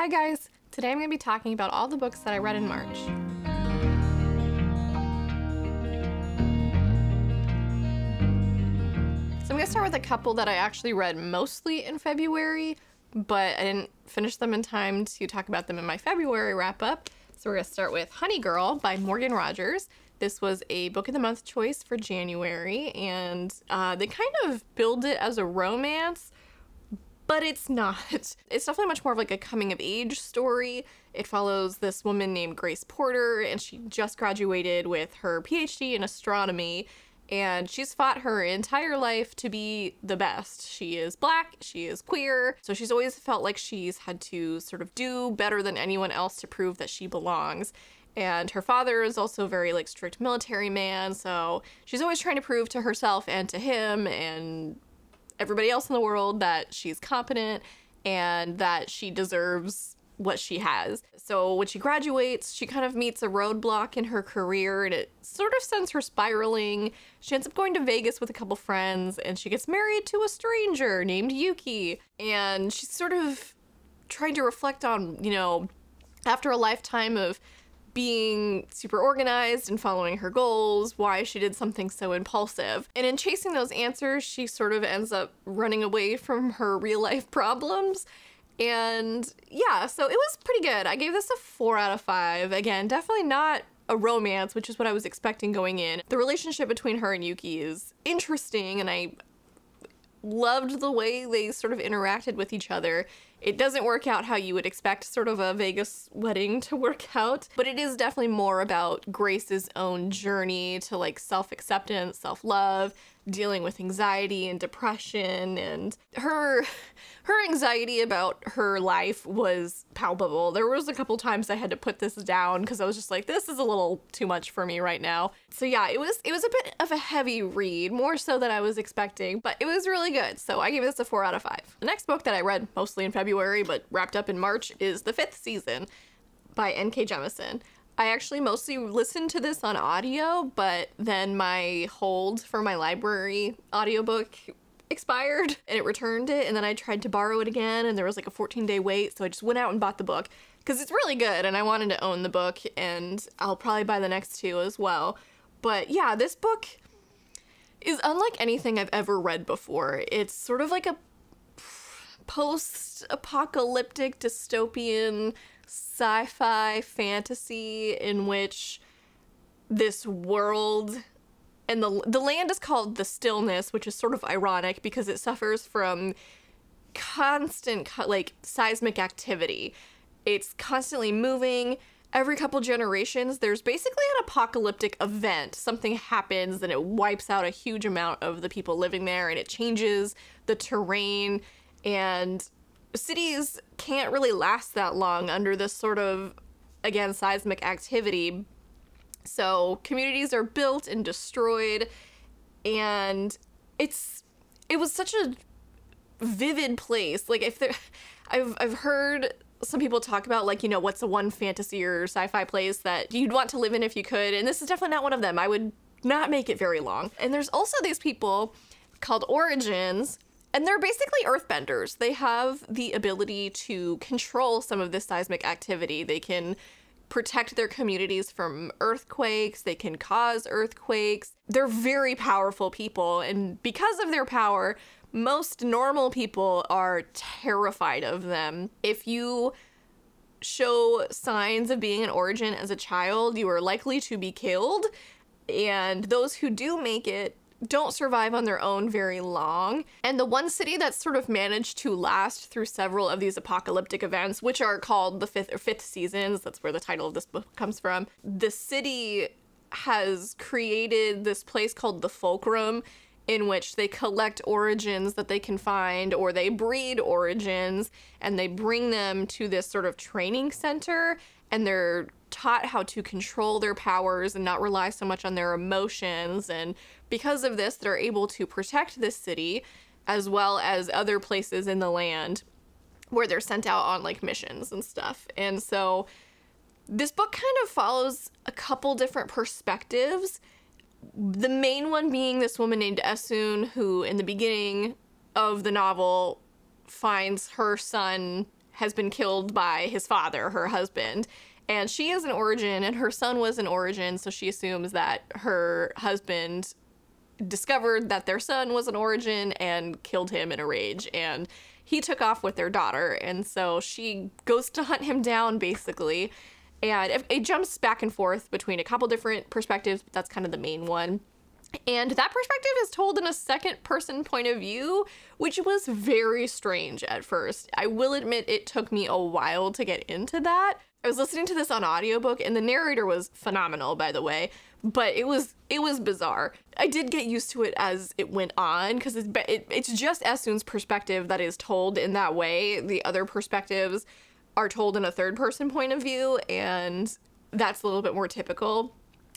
Hi guys! Today I'm going to be talking about all the books that I read in March. So I'm going to start with a couple that I actually read mostly in February, but I didn't finish them in time to talk about them in my February wrap-up. So we're going to start with Honey Girl by Morgan Rogers. This was a Book of the Month choice for January, and they kind of build it as a romance, but it's not. It's definitely much more of like a coming-of-age story. It follows this woman named Grace Porter, and she just graduated with her PhD in astronomy, and she's fought her entire life to be the best. She is Black, she is queer, so she's always felt like she's had to sort of do better than anyone else to prove that she belongs. And her father is also a very like strict military man, so she's always trying to prove to herself and to him and everybody else in the world that she's competent and that she deserves what she has. So when she graduates, she kind of meets a roadblock in her career, and it sort of sends her spiraling. She ends up going to Vegas with a couple friends, and she gets married to a stranger named Yuki. And she's sort of trying to reflect on, you know, after a lifetime of being super organized and following her goals, why she did something so impulsive. And in chasing those answers, she sort of ends up running away from her real life problems. And yeah, so it was pretty good. I gave this a 4 out of 5. Again, definitely not a romance, which is what I was expecting going in. The relationship between her and Yuki is interesting, and I loved the way they sort of interacted with each other. It doesn't work out how you would expect sort of a Vegas wedding to work out, but it is definitely more about Grace's own journey to like self-acceptance, self-love, dealing with anxiety and depression, and her anxiety about her life was palpable. There was a couple times I had to put this down because I was just like, this is a little too much for me right now. So yeah, it was a bit of a heavy read, more so than I was expecting, but it was really good. So I gave this a 4 out of 5. The next book that I read mostly in February but wrapped up in March is The Fifth Season by N.K. Jemisin. I actually mostly listened to this on audio, but then my hold for my library audiobook expired and it returned it, and then I tried to borrow it again and there was like a 14-day wait, so I just went out and bought the book because it's really good and I wanted to own the book, and I'll probably buy the next 2 as well. But yeah, this book is unlike anything I've ever read before. It's sort of like a post-apocalyptic dystopian sci-fi fantasy in which this world and the land is called the Stillness, which is sort of ironic because it suffers from constant like seismic activity. It's constantly moving. Every couple generations there's basically an apocalyptic event. Something happens and it wipes out a huge amount of the people living there, and it changes the terrain, and cities can't really last that long under this sort of, again, seismic activity. So communities are built and destroyed, and it was such a vivid place. Like I've heard some people talk about, like, you know, what's the one fantasy or sci-fi place that you'd want to live in if you could, and this is definitely not one of them. I would not make it very long. And there's also these people called Origins, and they're basically earthbenders. They have the ability to control some of this seismic activity. They can protect their communities from earthquakes. They can cause earthquakes. They're very powerful people, and because of their power, most normal people are terrified of them. If you show signs of being an Origin as a child, you are likely to be killed, and those who do make it don't survive on their own very long. And the one city that's sort of managed to last through several of these apocalyptic events, which are called the fifth seasons, that's where the title of this book comes from, the city has created this place called the Fulcrum, in which they collect Origins that they can find, or they breed Origins and they bring them to this sort of training center, and they're taught how to control their powers and not rely so much on their emotions. And because of this, they're able to protect this city as well as other places in the land where they're sent out on like missions and stuff. And so this book kind of follows a couple different perspectives. The main one being this woman named Esun, who in the beginning of the novel finds her son has been killed by his father, her husband. And she is an origin, and her son was an origin, so she assumes that her husband discovered that their son was an origin and killed him in a rage, and he took off with their daughter, and so she goes to hunt him down, basically. And it jumps back and forth between a couple different perspectives, but that's kind of the main one. And that perspective is told in a second-person point of view, which was very strange at first. I will admit it took me a while to get into that. I was listening to this on audiobook, and the narrator was phenomenal, by the way, but it was bizarre. I did get used to it as it went on, because it's just Esun's perspective that is told in that way. The other perspectives are told in a third-person point of view, and that's a little bit more typical.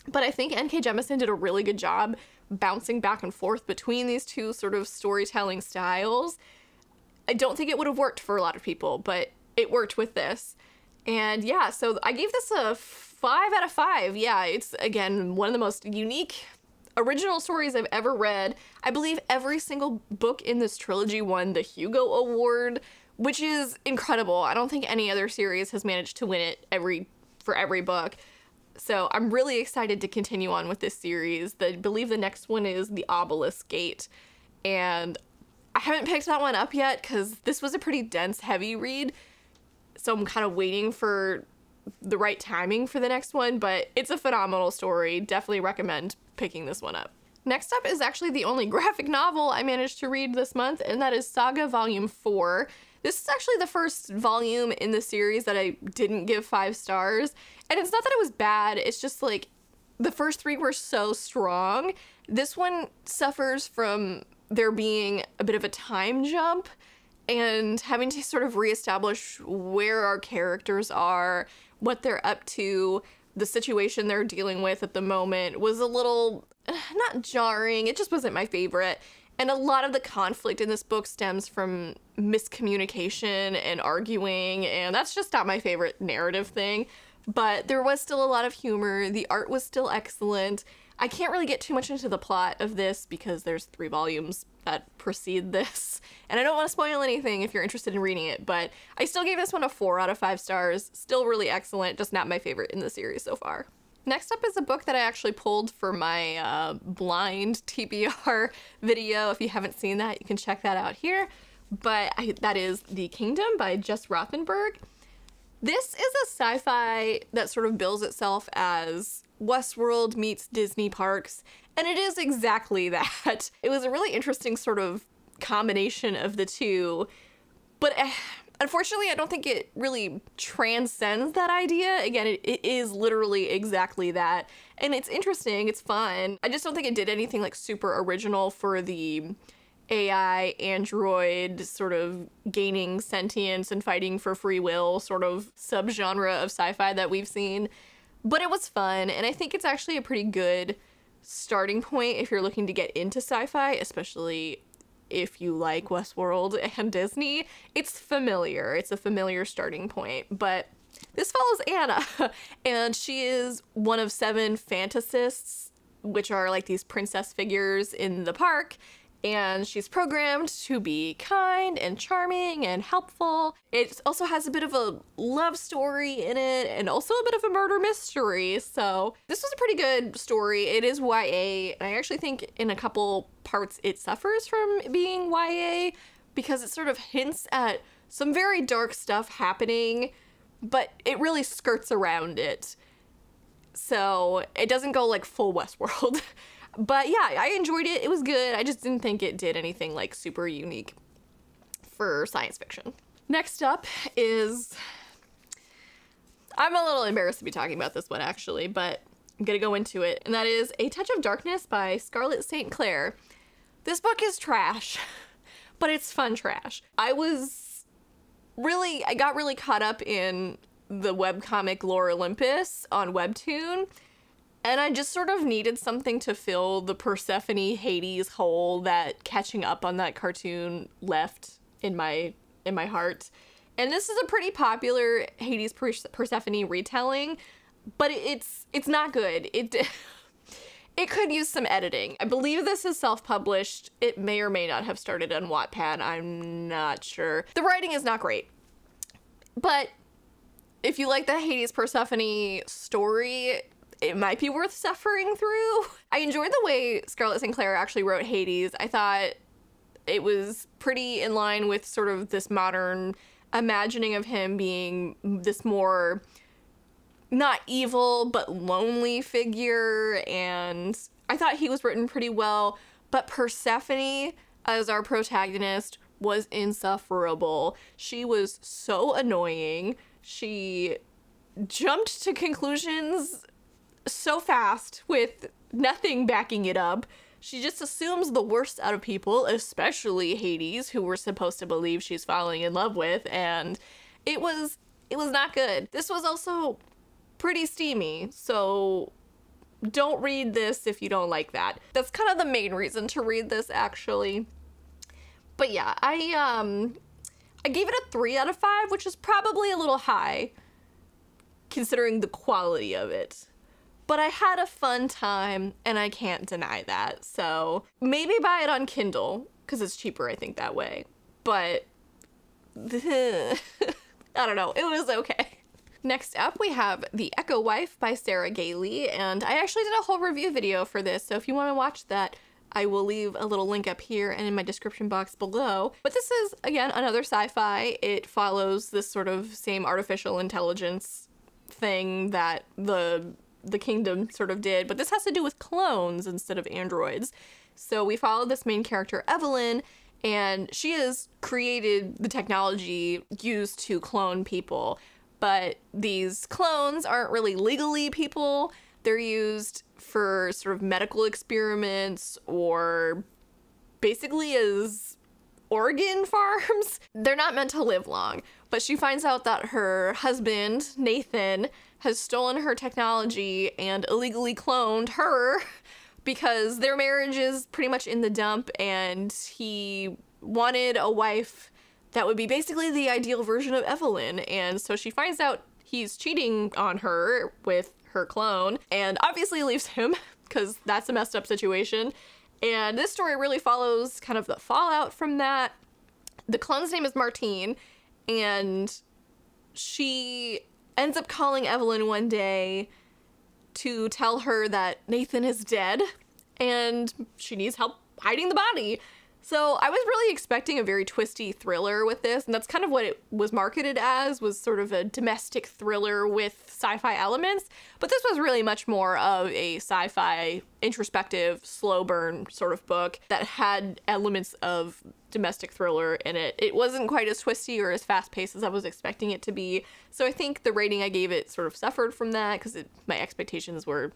But I think N.K. Jemisin did a really good job bouncing back and forth between these two sort of storytelling styles. I don't think it would have worked for a lot of people, but it worked with this. And yeah, so I gave this a 5 out of 5. Yeah, it's, again, one of the most unique original stories I've ever read. I believe every single book in this trilogy won the Hugo Award, which is incredible. I don't think any other series has managed to win it for every book. So I'm really excited to continue on with this series. I believe the next one is The Obelisk Gate. And I haven't picked that one up yet because this was a pretty dense, heavy read. So I'm kind of waiting for the right timing for the next one, but it's a phenomenal story. Definitely recommend picking this one up. Next up is actually the only graphic novel I managed to read this month, and that is Saga Volume 4. This is actually the first volume in the series that I didn't give 5 stars. And it's not that it was bad, it's just like the first 3 were so strong. This one suffers from there being a bit of a time jump and having to sort of reestablish where our characters are, what they're up to, the situation they're dealing with at the moment was a little, not jarring, it just wasn't my favorite. And a lot of the conflict in this book stems from miscommunication and arguing, and that's just not my favorite narrative thing. But there was still a lot of humor, the art was still excellent. I can't really get too much into the plot of this because there's 3 volumes that precede this, and I don't want to spoil anything if you're interested in reading it, but I still gave this one a 4 out of 5 stars. Still really excellent, just not my favorite in the series so far. Next up is a book that I actually pulled for my blind TBR video. If you haven't seen that, you can check that out here. But that is The Kingdom by Jess Rothenberg. This is a sci-fi that sort of bills itself as Westworld meets Disney parks, and it is exactly that. It was a really interesting sort of combination of the two, but unfortunately I don't think it really transcends that idea. Again, it is literally exactly that, and it's interesting, it's fun. I just don't think it did anything like super original for the AI android sort of gaining sentience and fighting for free will sort of subgenre of sci-fi that we've seen. But it was fun, and I think it's actually a pretty good starting point if you're looking to get into sci-fi, especially if you like Westworld and Disney. It's familiar. It's a familiar starting point. But this follows Anna, and she is one of 7 fantasists, which are like these princess figures in the park. And she's programmed to be kind and charming and helpful. It also has a bit of a love story in it and also a bit of a murder mystery. So this was a pretty good story. It is YA. And I actually think in a couple parts it suffers from being YA because it sort of hints at some very dark stuff happening, but it really skirts around it. So it doesn't go like full Westworld. But yeah, I enjoyed it. It was good. I just didn't think it did anything like super unique for science fiction. Next up is, I'm a little embarrassed to be talking about this one actually, but I'm gonna go into it. And that is A Touch of Darkness by Scarlett St. Clair. This book is trash, but it's fun trash. I got really caught up in the webcomic Lore Olympus on Webtoon. And I just sort of needed something to fill the Persephone Hades hole that catching up on that cartoon left in my heart. And this is a pretty popular Hades Persephone retelling, but it's not good. It could use some editing. I believe this is self-published. It may or may not have started on Wattpad. I'm not sure. The writing is not great. But if you like the Hades Persephone story, it might be worth suffering through. I enjoyed the way Scarlett Sinclair actually wrote Hades. I thought it was pretty in line with sort of this modern imagining of him being this more not evil but lonely figure, and I thought he was written pretty well. But Persephone as our protagonist was insufferable. She was so annoying. She jumped to conclusions so fast with nothing backing it up. She just assumes the worst out of people, especially Hades, who we're supposed to believe she's falling in love with, and it was not good. This was also pretty steamy, so don't read this if you don't like that. That's kind of the main reason to read this, actually. But yeah, I gave it a 3 out of 5, which is probably a little high considering the quality of it. But I had a fun time, and I can't deny that. So maybe buy it on Kindle, because it's cheaper, I think, that way. But I don't know, it was okay. Next up, we have The Echo Wife by Sarah Gailey, and I actually did a whole review video for this, so if you want to watch that, I will leave a little link up here and in my description box below. But this is, again, another sci-fi. It follows this sort of same artificial intelligence thing that the Kingdom sort of did, but this has to do with clones instead of androids. So we follow this main character, Evelyn, and she has created the technology used to clone people. But these clones aren't really legally people. They're used for sort of medical experiments or basically as organ farms. They're not meant to live long, but she finds out that her husband, Nathan, has stolen her technology and illegally cloned her because their marriage is pretty much in the dump, and he wanted a wife that would be basically the ideal version of Evelyn. And so she finds out he's cheating on her with her clone and obviously leaves him because that's a messed up situation. And this story really follows kind of the fallout from that. The clone's name is Martine, and she ends up calling Evelyn one day to tell her that Nathan is dead and she needs help hiding the body. So I was really expecting a very twisty thriller with this, and that's kind of what it was marketed as, was sort of a domestic thriller with sci-fi elements. But this was really much more of a sci-fi introspective slow burn sort of book that had elements of domestic thriller in it. It wasn't quite as twisty or as fast-paced as I was expecting it to be. So I think the rating I gave it sort of suffered from that because my expectations were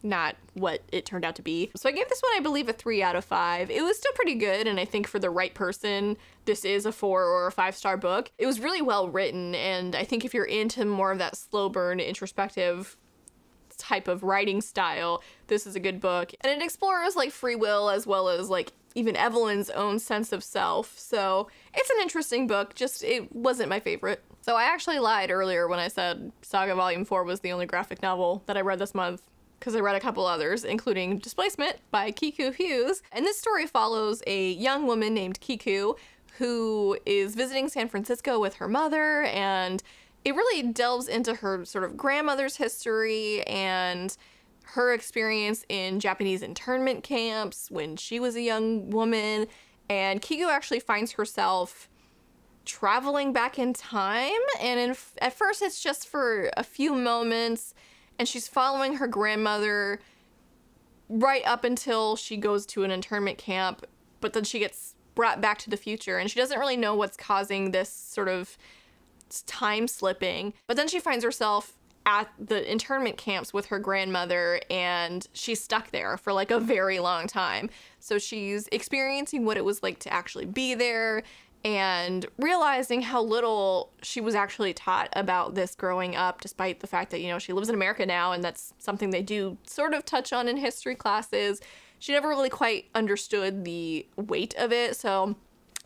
not what it turned out to be. So I gave this one, I believe, a 3 out of 5. It was still pretty good, and I think for the right person, this is a 4 or a 5-star book. It was really well written, and I think if you're into more of that slow burn, introspective type of writing style, this is a good book. And it explores like free will as well as like even Evelyn's own sense of self. So it's an interesting book, just it wasn't my favorite. So I actually lied earlier when I said Saga Volume 4 was the only graphic novel that I read this month, because I read a couple others, including Displacement by Kiku Hughes. And this story follows a young woman named Kiku who is visiting San Francisco with her mother, and it really delves into her sort of grandmother's history and her experience in Japanese internment camps when she was a young woman. And Kiku actually finds herself traveling back in time, and at first it's just for a few moments, and she's following her grandmother right up until she goes to an internment camp, but then she gets brought back to the future, and she doesn't really know what's causing this sort of time slipping. But then she finds herself at the internment camps with her grandmother, and she's stuck there for like a very long time. So she's experiencing what it was like to actually be there, and realizing how little she was actually taught about this growing up, despite the fact that, you know, she lives in America now, and that's something they do sort of touch on in history classes. She never really quite understood the weight of it. So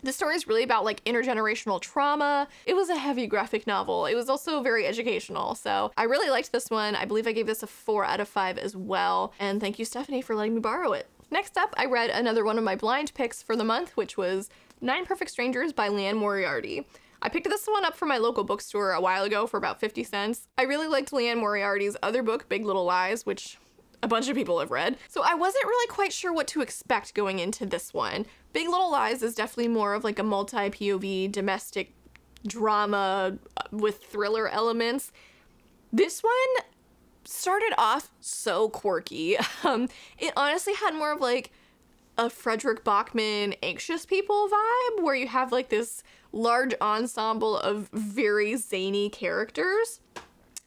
this story is really about like intergenerational trauma. It was a heavy graphic novel. It was also very educational. So I really liked this one. I believe I gave this a 4 out of 5 as well. And thank you, Stephanie, for letting me borrow it. Next up, I read another one of my blind picks for the month, which was 9 Perfect Strangers by Liane Moriarty. I picked this one up from my local bookstore a while ago for about 50 cents. I really liked Leanne Moriarty's other book, Big Little Lies, which a bunch of people have read. So I wasn't really quite sure what to expect going into this one. Big Little Lies is definitely more of like a multi-POV domestic drama with thriller elements. This one started off so quirky. It honestly had more of like a Frederick Bachman Anxious People vibe, where you have like this large ensemble of very zany characters.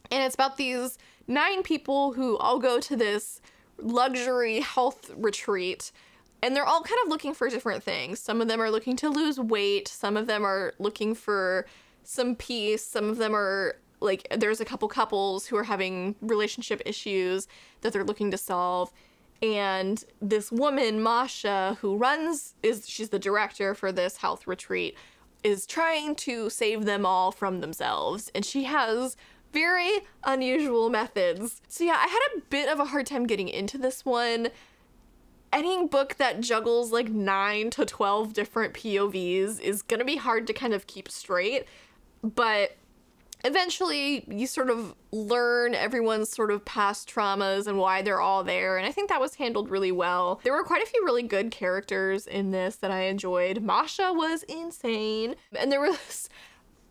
And it's about these 9 people who all go to this luxury health retreat, and they're all kind of looking for different things. Some of them are looking to lose weight, some of them are looking for some peace, some of them are like, there's a couple couples who are having relationship issues that they're looking to solve. And this woman, Masha, she's the director for this health retreat, is trying to save them all from themselves. And she has very unusual methods. So yeah, I had a bit of a hard time getting into this one. Any book that juggles like 9 to 12 different POVs is gonna be hard to kind of keep straight, but eventually you sort of learn everyone's sort of past traumas and why they're all there, and I think that was handled really well. There were quite a few really good characters in this that I enjoyed. Masha was insane, and there was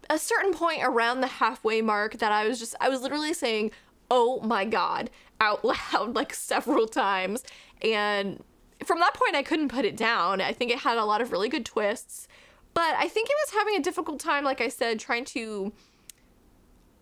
a certain point around the halfway mark that I was literally saying, oh my god, out loud like several times. And from that point I couldn't put it down. I think it had a lot of really good twists, but I think it was having a difficult time, like I said, trying to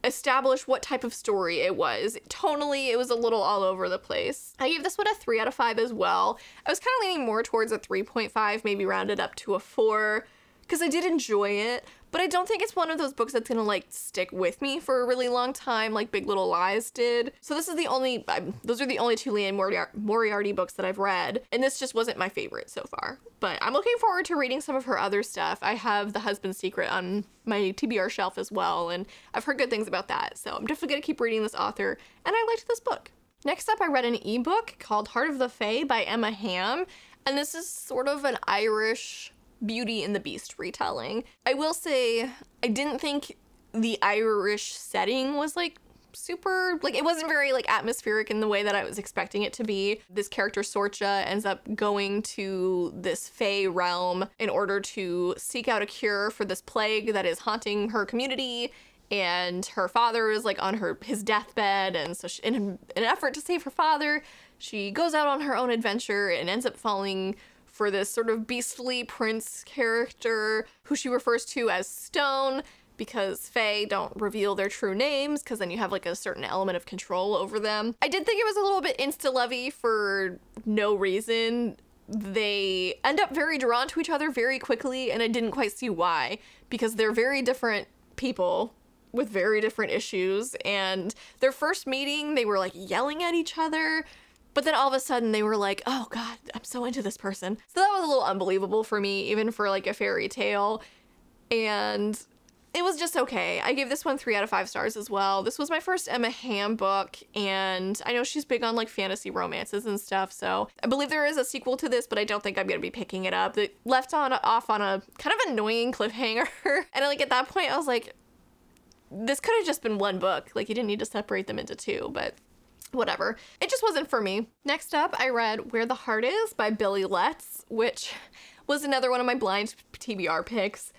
establish what type of story it was. Tonally, it was a little all over the place. I gave this one a 3 out of 5 as well. I was kind of leaning more towards a 3.5, maybe rounded up to a 4, because I did enjoy it, but I don't think it's one of those books that's gonna like stick with me for a really long time like Big Little Lies did. So those are the only 2 Leanne Moriarty books that I've read, and this just wasn't my favorite so far. But I'm looking forward to reading some of her other stuff. I have The Husband's Secret on my TBR shelf as well, and I've heard good things about that. So I'm definitely gonna keep reading this author, and I liked this book. Next up, I read an ebook called Heart of the Fae by Emma Hamm, and this is sort of an Irish Beauty and the Beast retelling. I will say, I didn't think the Irish setting was like super, like it wasn't very like atmospheric in the way that I was expecting it to be. This character Sorcha ends up going to this Fae realm in order to seek out a cure for this plague that is haunting her community, and her father is like on his deathbed, and so in an effort to save her father, she goes out on her own adventure and ends up falling for this sort of beastly prince character who she refers to as Stone, because Fae don't reveal their true names, because then you have like a certain element of control over them. I did think it was a little bit insta-lovey for no reason. They end up very drawn to each other very quickly, and I didn't quite see why, because they're very different people with very different issues, and their first meeting they were like yelling at each other, but then all of a sudden they were like, oh god, I'm so into this person. So that was a little unbelievable for me, even for like a fairy tale. And it was just okay. I gave this one 3 out of 5 stars as well. This was my first Emma Hamm book, and I know she's big on like fantasy romances and stuff, so I believe there is a sequel to this, but I don't think I'm gonna be picking it up. It left off on a kind of annoying cliffhanger. And like at that point I was like, this could have just been one book. Like you didn't need to separate them into 2, but whatever. It just wasn't for me. Next up, I read Where the Heart Is by Billy Letts, which was another one of my blind TBR picks.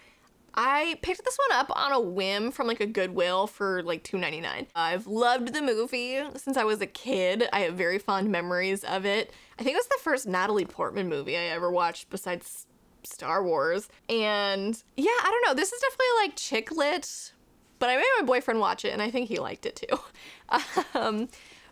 I picked this one up on a whim from like a Goodwill for like $2.99. I've loved the movie since I was a kid. I have very fond memories of it. I think it was the first Natalie Portman movie I ever watched besides Star Wars. And yeah, I don't know. This is definitely like chick lit, but I made my boyfriend watch it and I think he liked it too.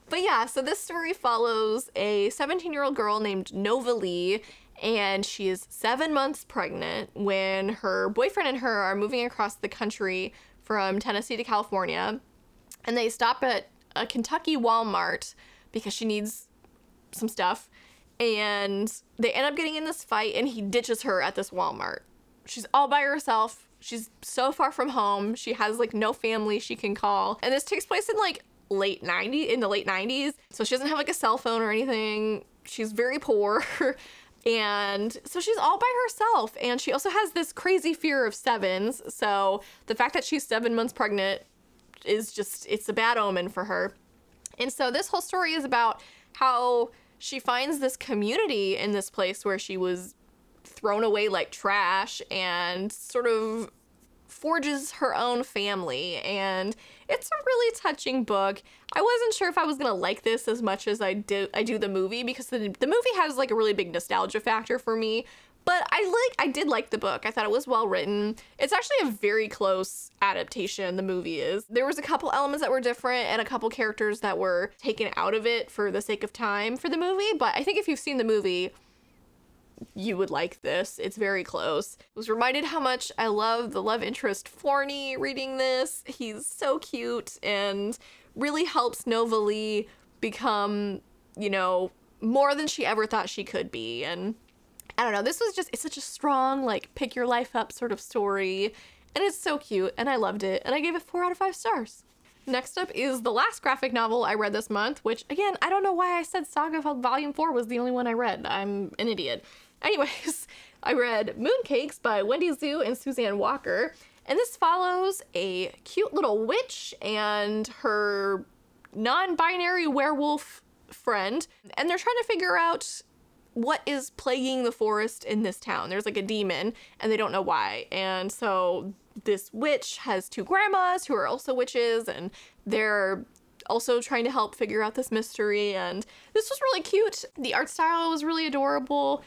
But yeah, so this story follows a 17-year-old girl named Nova Lee, and she is 7 months pregnant when her boyfriend and her are moving across the country from Tennessee to California, and they stop at a Kentucky Walmart because she needs some stuff, and they end up getting in this fight, and he ditches her at this Walmart. She's all by herself. She's so far from home. She has like no family she can call, and this takes place in like the late 90s, so she doesn't have like a cell phone or anything. She's very poor. And so she's all by herself, and she also has this crazy fear of sevens. So the fact that she's 7 months pregnant is just, it's a bad omen for her. And so this whole story is about how she finds this community in this place where she was thrown away like trash, and sort of forges her own family. And it's a really touching book. I wasn't sure if I was gonna like this as much as I do the movie, because the movie has like a really big nostalgia factor for me. But I did like the book. I thought it was well written. It's actually a very close adaptation, the movie is. There was a couple elements that were different and a couple characters that were taken out of it for the sake of time for the movie, but I think if you've seen the movie, you would like this. It's very close. I was reminded how much I love the love interest Forney reading this. He's so cute and really helps Nova Lee become, you know, more than she ever thought she could be. And I don't know, this was just, it's such a strong, like, pick your life up sort of story. And it's so cute, and I loved it. And I gave it 4 out of 5 stars. Next up is the last graphic novel I read this month, which, again, I don't know why I said Saga Volume 4 was the only one I read. I'm an idiot. Anyways, I read Mooncakes by Wendy Zhu and Suzanne Walker, and this follows a cute little witch and her non-binary werewolf friend, and they're trying to figure out what is plaguing the forest in this town. There's like a demon, and they don't know why. And so this witch has 2 grandmas who are also witches, and they're also trying to help figure out this mystery. And this was really cute. The art style was really adorable.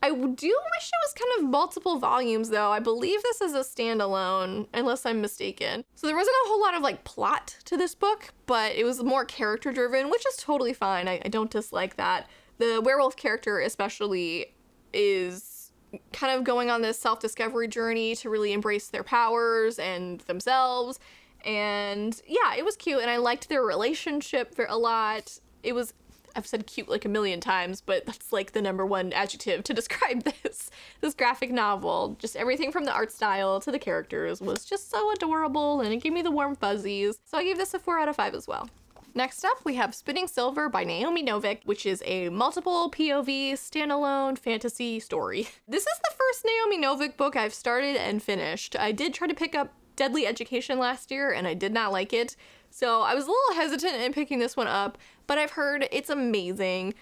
I do wish it was kind of multiple volumes, though. I believe this is a standalone, unless I'm mistaken. So there wasn't a whole lot of like plot to this book, but it was more character driven, which is totally fine. I don't dislike that. The werewolf character especially is kind of going on this self-discovery journey to really embrace their powers and themselves. And yeah, it was cute, and I liked their relationship a lot. It was, I've said cute like a million times, but that's like the #1 adjective to describe this graphic novel. Just everything from the art style to the characters was just so adorable, and it gave me the warm fuzzies. So I gave this a 4 out of 5 as well. Next up, we have Spinning Silver by Naomi Novik, which is a multiple POV standalone fantasy story. This is the first Naomi Novik book I've started and finished. I did try to pick up Deadly Education last year, and I did not like it. So I was a little hesitant in picking this one up, but I've heard it's amazing.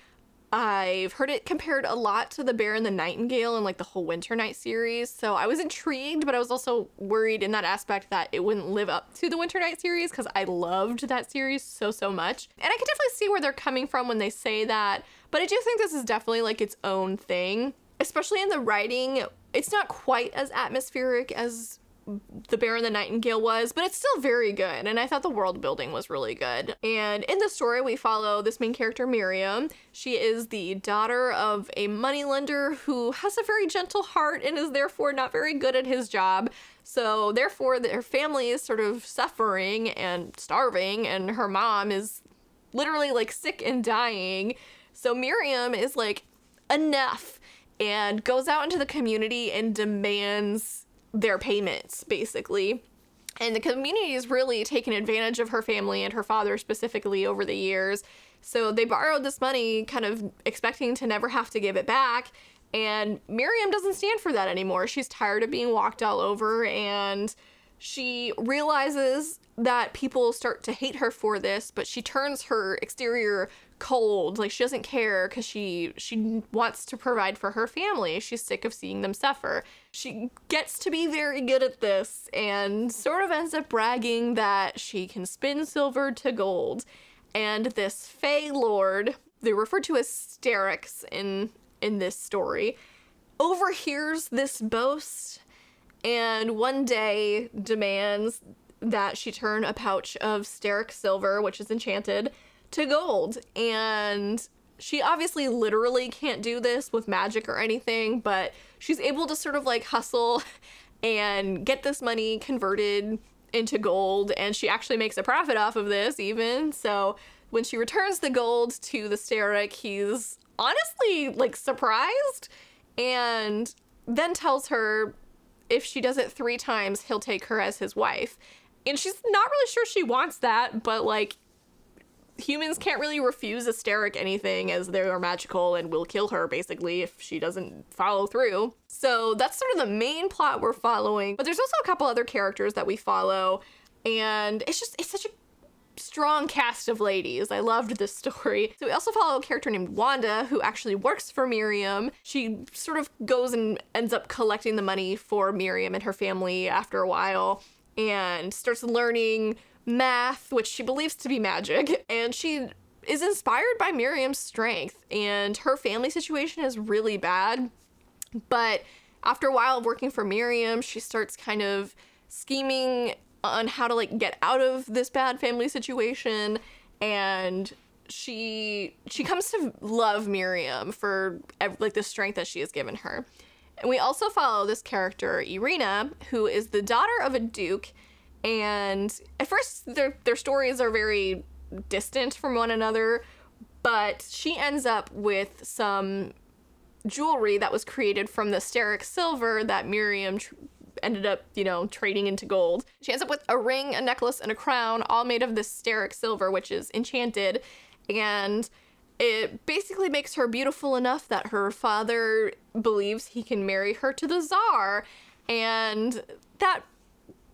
I've heard it compared a lot to The Bear and the Nightingale and like the whole Winter Night series. So I was intrigued, but I was also worried in that aspect that it wouldn't live up to the Winter Night series, because I loved that series so much. And I can definitely see where they're coming from when they say that, but I do think this is definitely like its own thing, especially in the writing. It's not quite as atmospheric as The Bear and the Nightingale was, but it's still very good, and I thought the world building was really good. And in the story, we follow this main character, Miriam. She is the daughter of a moneylender who has a very gentle heart and is therefore not very good at his job. So therefore, their family is sort of suffering and starving, and her mom is literally like sick and dying. So Miriam is like, enough, and goes out into the community and demands their payments, basically. And the community has really taken advantage of her family and her father specifically over the years. So they borrowed this money kind of expecting to never have to give it back. And Miriam doesn't stand for that anymore. She's tired of being walked all over, and she realizes that people start to hate her for this, but she turns her exterior cold. Like, she doesn't care because she wants to provide for her family. She's sick of seeing them suffer. She gets to be very good at this and sort of ends up bragging that she can spin silver to gold. And this Fey Lord, they're referred to as Sterix in this story, overhears this boast and one day demands that she turn a pouch of Sterix silver, which is enchanted, to gold. And she obviously literally can't do this with magic or anything, but she's able to sort of like hustle and get this money converted into gold, and she actually makes a profit off of this even. So when she returns the gold to the Sterix, he's honestly like surprised, and then tells her if she does it 3 times, he'll take her as his wife. And she's not really sure she wants that, but like, humans can't really refuse Asteric anything, as they are magical and will kill her basically if she doesn't follow through. So that's sort of the main plot we're following. But there's also a couple other characters that we follow, and it's such a strong cast of ladies. I loved this story. So we also follow a character named Wanda, who actually works for Miriam. She sort of goes and ends up collecting the money for Miriam and her family after a while, and starts learning math, which she believes to be magic. And she is inspired by Miriam's strength, and her family situation is really bad. But after a while of working for Miriam, she starts kind of scheming on how to like get out of this bad family situation, and she comes to love Miriam for like the strength that she has given her. And we also follow this character Irina, who is the daughter of a duke, and at first their stories are very distant from one another, but she ends up with some jewelry that was created from the steric silver that Miriam ended up, you know, trading into gold. She ends up with a ring, a necklace, and a crown, all made of this steric silver, which is enchanted, and it basically makes her beautiful enough that her father believes he can marry her to the Tsar, and that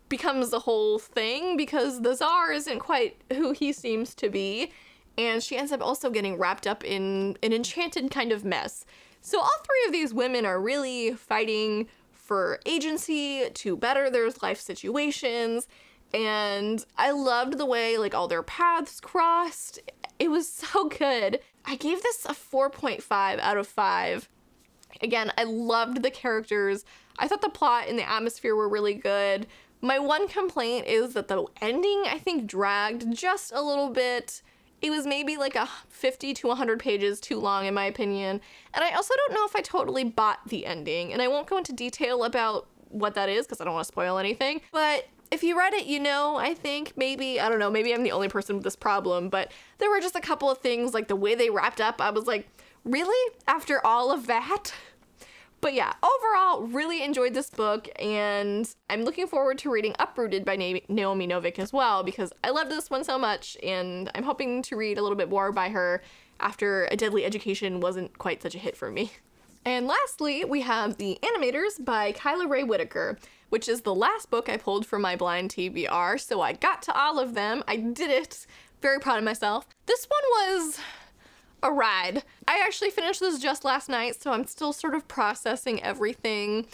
becomes the whole thing because the Tsar isn't quite who he seems to be, and she ends up also getting wrapped up in an enchanted kind of mess. So all three of these women are really fighting for agency to better their life situations, and I loved the way like all their paths crossed. It was so good. I gave this a 4.5 out of 5. Again, I loved the characters. I thought the plot and the atmosphere were really good. My one complaint is that the ending, I think, dragged just a little bit. It was maybe like 50 to 100 pages too long in my opinion. And I also don't know if I totally bought the ending, and I won't go into detail about what that is because I don't want to spoil anything. But if you read it, you know, I think maybe, I don't know, maybe I'm the only person with this problem, but there were just a couple of things, like the way they wrapped up, I was like, really? After all of that? But yeah, overall, really enjoyed this book, and I'm looking forward to reading Uprooted by Naomi Novik as well, because I loved this one so much, and I'm hoping to read a little bit more by her after A Deadly Education wasn't quite such a hit for me. And lastly, we have TheAnimators by Kyla Rae Whitaker, which is the last book I pulled from my blind TBR, so I got to all of them. I did it. Very proud of myself. This one was a ride. I actually finished this just last night, so I'm still sort of processing everything.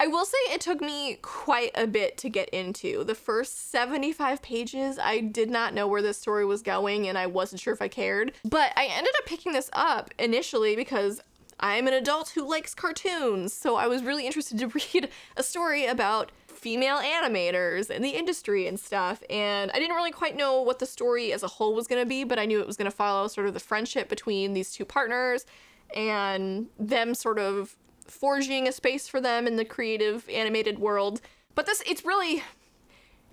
I will say it took me quite a bit to get into. The first 75 pages, I did not know where this story was going, and I wasn't sure if I cared. But I ended up picking this up initially because I'm an adult who likes cartoons, so I was really interested to read a story about female animators and the industry and stuff, and I didn't really quite know what the story as a whole was going to be, but I knew it was going to follow sort of the friendship between these two partners and them sort of forging a space for them in the creative animated world. But it's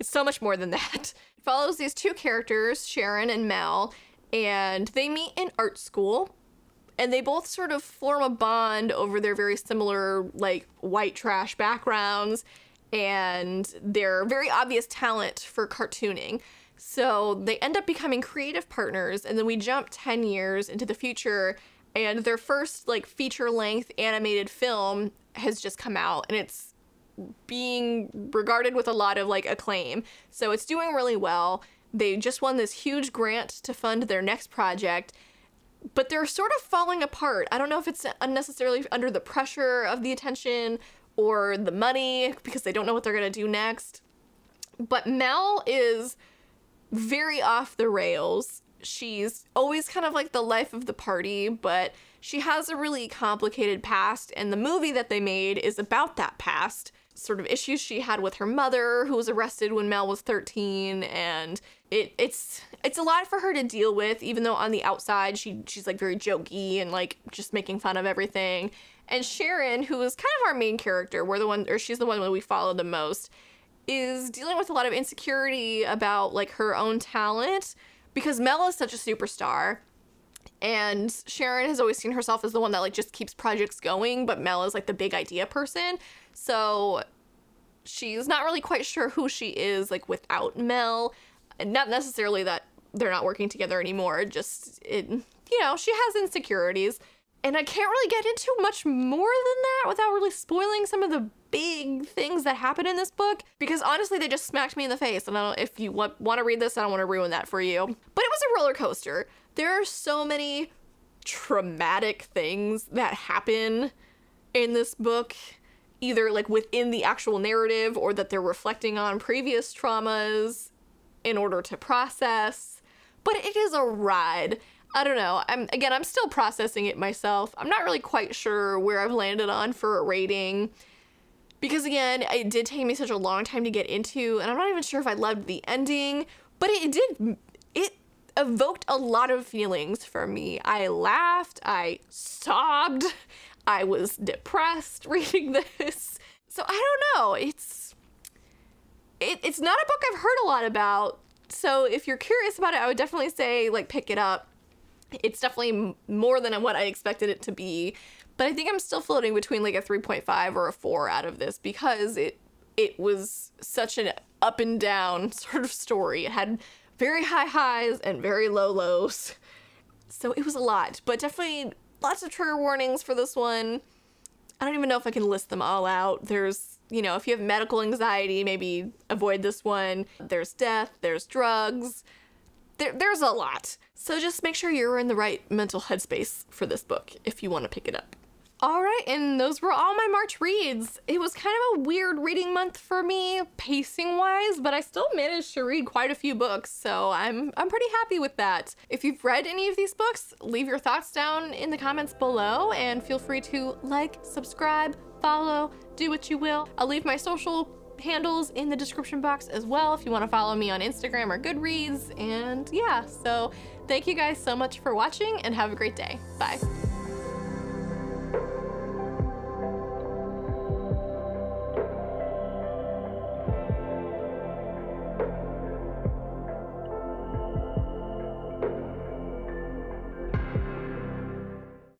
so much more than that. It follows these two characters, Sharon and Mel, and they meet in art school, and they both sort of form a bond over their very similar, like, white trash backgrounds and their very obvious talent for cartooning. So they end up becoming creative partners, and then we jump 10 years into the future, and their first, like, feature-length animated film has just come out, and it's being regarded with a lot of, like, acclaim. So it's doing really well. They just won this huge grant to fund their next project, but they're sort of falling apart. I don't know if it's unnecessarily under the pressure of the attention or the money, because they don't know what they're gonna do next. But Mel is very off the rails. She's always kind of like the life of the party, but she has a really complicated past, and the movie that they made is about that past. Sort of issues she had with her mother, who was arrested when Mel was 13, and it's a lot for her to deal with, even though on the outside she's like very jokey and like just making fun of everything. And Sharon, who is kind of our main character, she's the one that we follow the most, is dealing with a lot of insecurity about like her own talent, because Mel is such a superstar, and Sharon has always seen herself as the one that like just keeps projects going, but Mel is like the big idea person. So she's not really quite sure who she is like without Mel. And not necessarily that they're not working together anymore. Just, you know, she has insecurities. And I can't really get into much more than that without really spoiling some of the big things that happen in this book, because honestly, they just smacked me in the face. And I don't, if you want to read this, I don't want to ruin that for you. But it was a roller coaster. There are so many traumatic things that happen in this book, either like within the actual narrative or that they're reflecting on previous traumas in order to process. But it is a ride. I don't know. I'm still processing it myself. I'm not really quite sure where I've landed on for a rating, because again, it did take me such a long time to get into, and I'm not even sure if I loved the ending, but it evoked a lot of feelings for me. I laughed, I sobbed, I was depressed reading this. So I don't know. It's not a book I've heard a lot about. So if you're curious about it, I would definitely say, like, pick it up. It's definitely more than what I expected it to be, but I think I'm still floating between like a 3.5 or a 4 out of this, because it was such an up and down sort of story. It had very high highs and very low lows. So it was a lot, but definitely lots of trigger warnings for this one. I don't even know if I can list them all out. There's, you know, if you have medical anxiety, maybe avoid this one. There's death, there's drugs. There's a lot. So just make sure you're in the right mental headspace for this book if you want to pick it up. All right, and those were all my March reads. It was kind of a weird reading month for me, pacing-wise, but I still managed to read quite a few books, so I'm pretty happy with that. If you've read any of these books, leave your thoughts down in the comments below, and feel free to like, subscribe, follow, do what you will. I'll leave my social handles in the description box as well if you want to follow me on Instagram or Goodreads. And yeah, so thank you guys so much for watching, and have a great day. Bye.